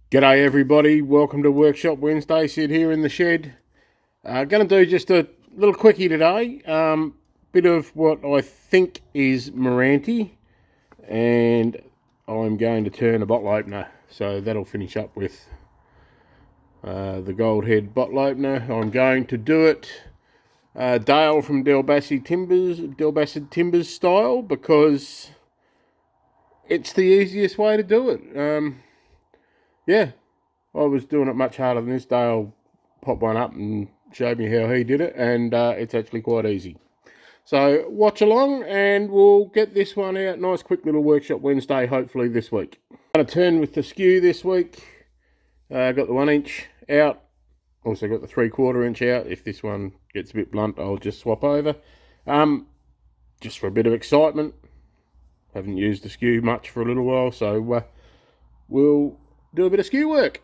G'day everybody, welcome to Workshop Wednesday. Sid here in the shed. Going to do just a little quickie today. Bit of what I think is Meranti, and I'm going to turn a bottle opener. So that'll finish up with the gold head bottle opener. I'm going to do it Dale from Delbassi Timbers style, because it's the easiest way to do it. Yeah, I was doing it much harder than this. Dale popped one up and showed me how he did it, and it's actually quite easy. So watch along and we'll get this one out. Nice quick little Workshop Wednesday, hopefully this week. I'm going to turn with the skew this week. Got the 1 inch out. Also got the 3/4 inch out. If this one gets a bit blunt, I'll just swap over. Just for a bit of excitement. Haven't used the skew much for a little while, so we'll do a bit of skew work.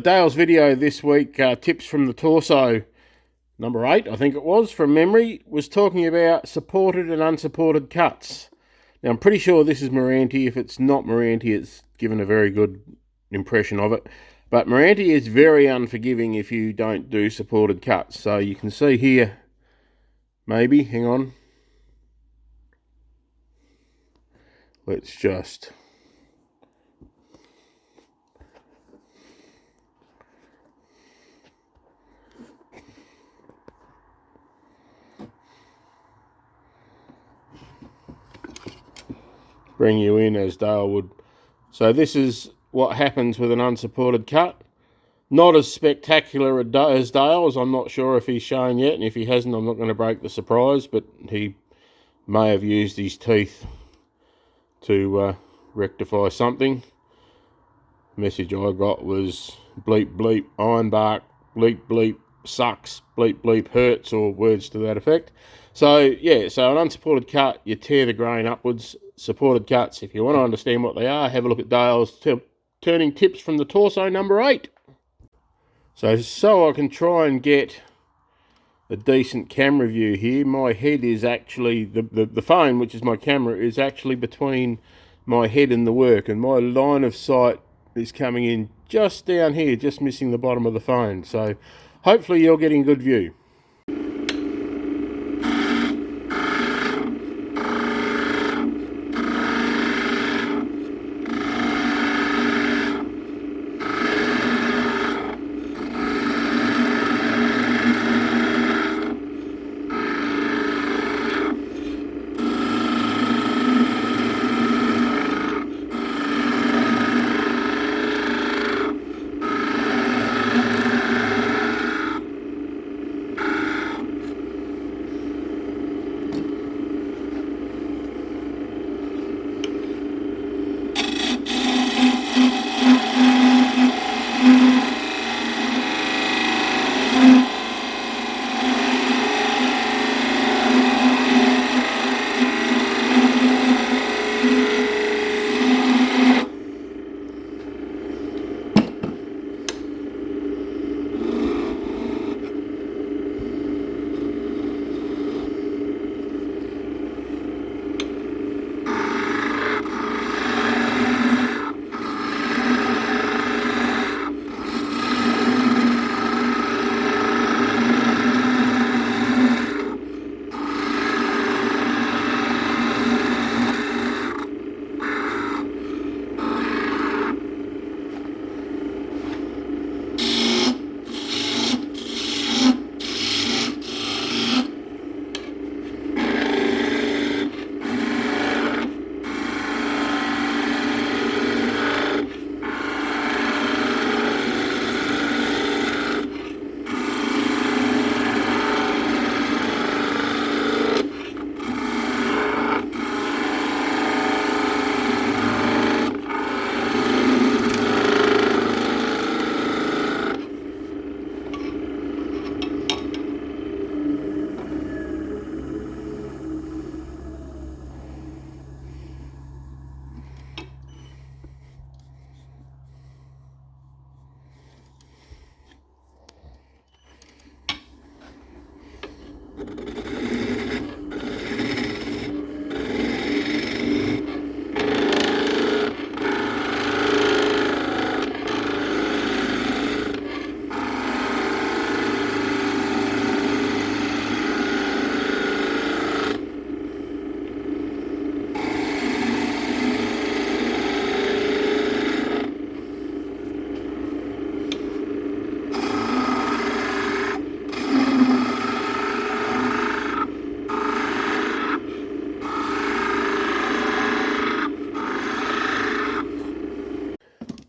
Dale's video this week, tips from the torso, number 8, I think it was, from memory, was talking about supported and unsupported cuts. Now, I'm pretty sure this is Meranti. If it's not Meranti, it's given a very good impression of it. But Meranti is very unforgiving if you don't do supported cuts. So you can see here, maybe, hang on. Let's just... bring you in as Dale would. So this is what happens with an unsupported cut. Not as spectacular as Dale's. I'm not sure if he's shown yet, and if he hasn't, I'm not going to break the surprise, but he may have used his teeth to rectify something. The message I got was bleep bleep ironbark, bleep bleep sucks, bleep bleep hurts, or words to that effect. So yeah, so an unsupported cut, you tear the grain upwards. Supported cuts, if you want to understand what they are, have a look at Dale's turning tips from the torso, number 8. So I can try and get a decent camera view here. My head is actually, the phone, which is my camera, is actually between my head and the work, and my line of sight is coming in just down here, just missing the bottom of the phone. So hopefully you're getting a good view.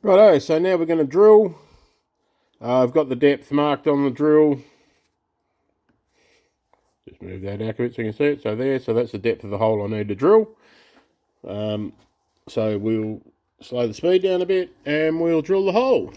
Righto, so now we're going to drill. I've got the depth marked on the drill. Just move that accurate so you can see it. So there, so that's the depth of the hole I need to drill. So we'll slow the speed down a bit and we'll drill the hole.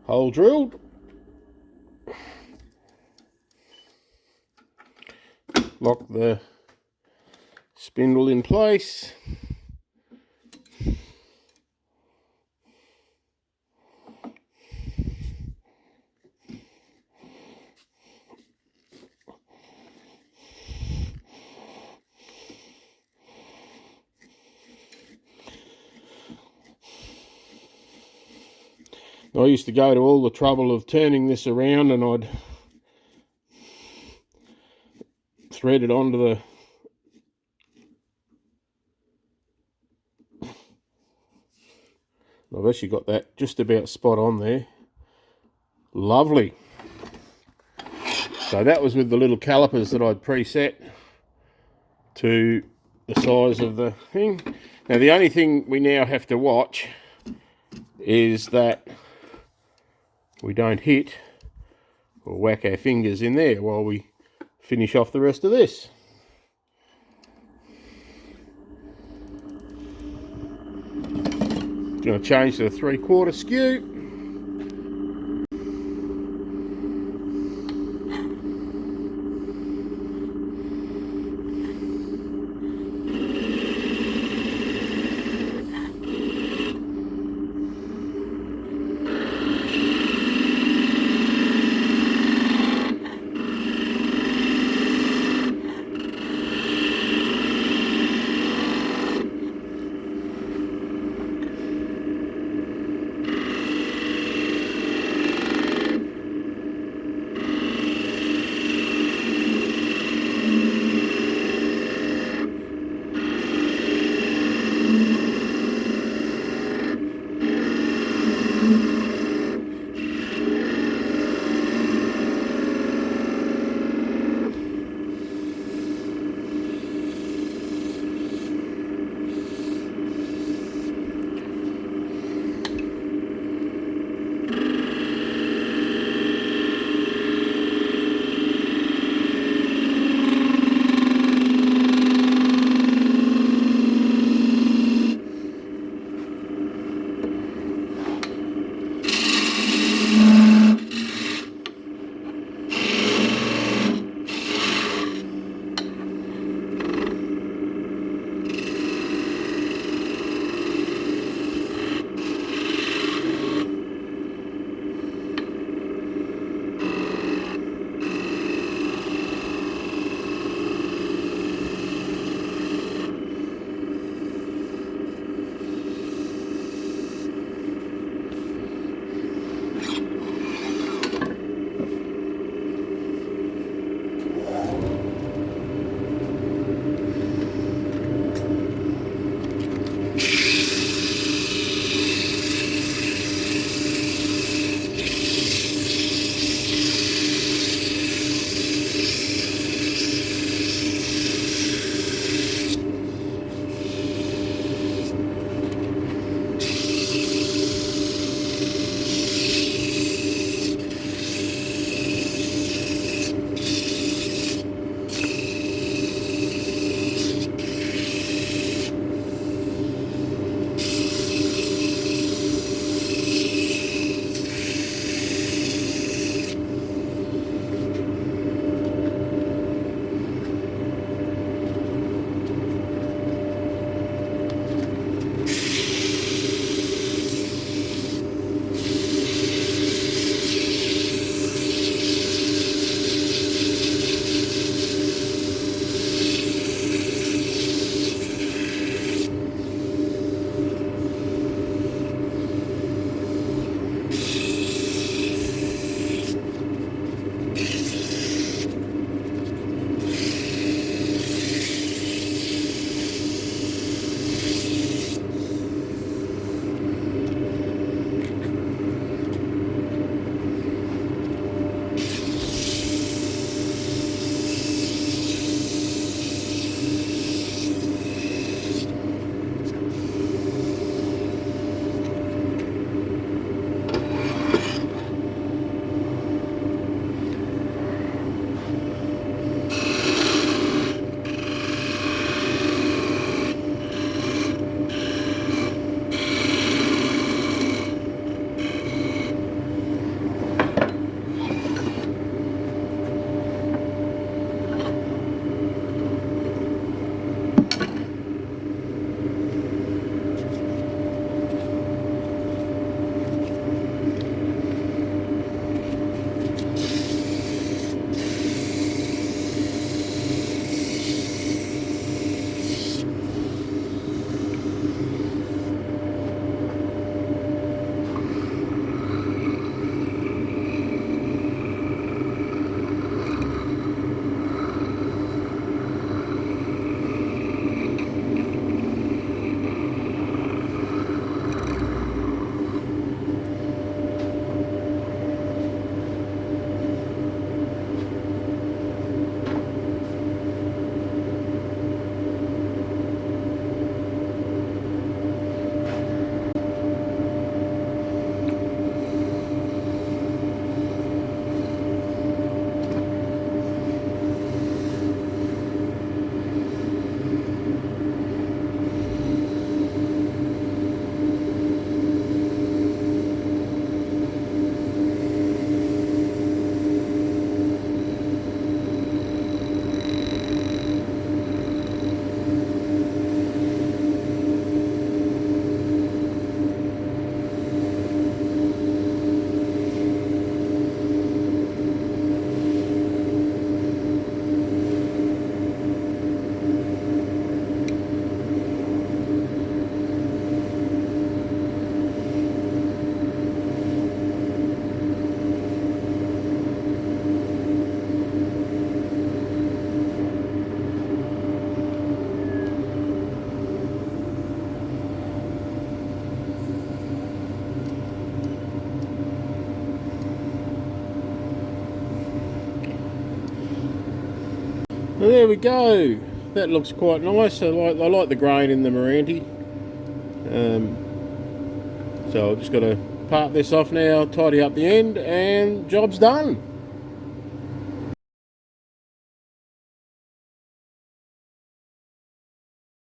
Hole drilled. Lock the spindle in place. I used to go to all the trouble of turning this around, and I'd thread it onto the I've actually got that just about spot on there. Lovely. So that was with the little calipers that I'd preset to the size of the thing. Now the only thing we now have to watch is that we don't hit or whack our fingers in there while we finish off the rest of this. Going to change to a 3/4 skew. Well, there we go. That looks quite nice. I like the grain in the Meranti. So I've just got to part this off now, tidy up the end, and job's done.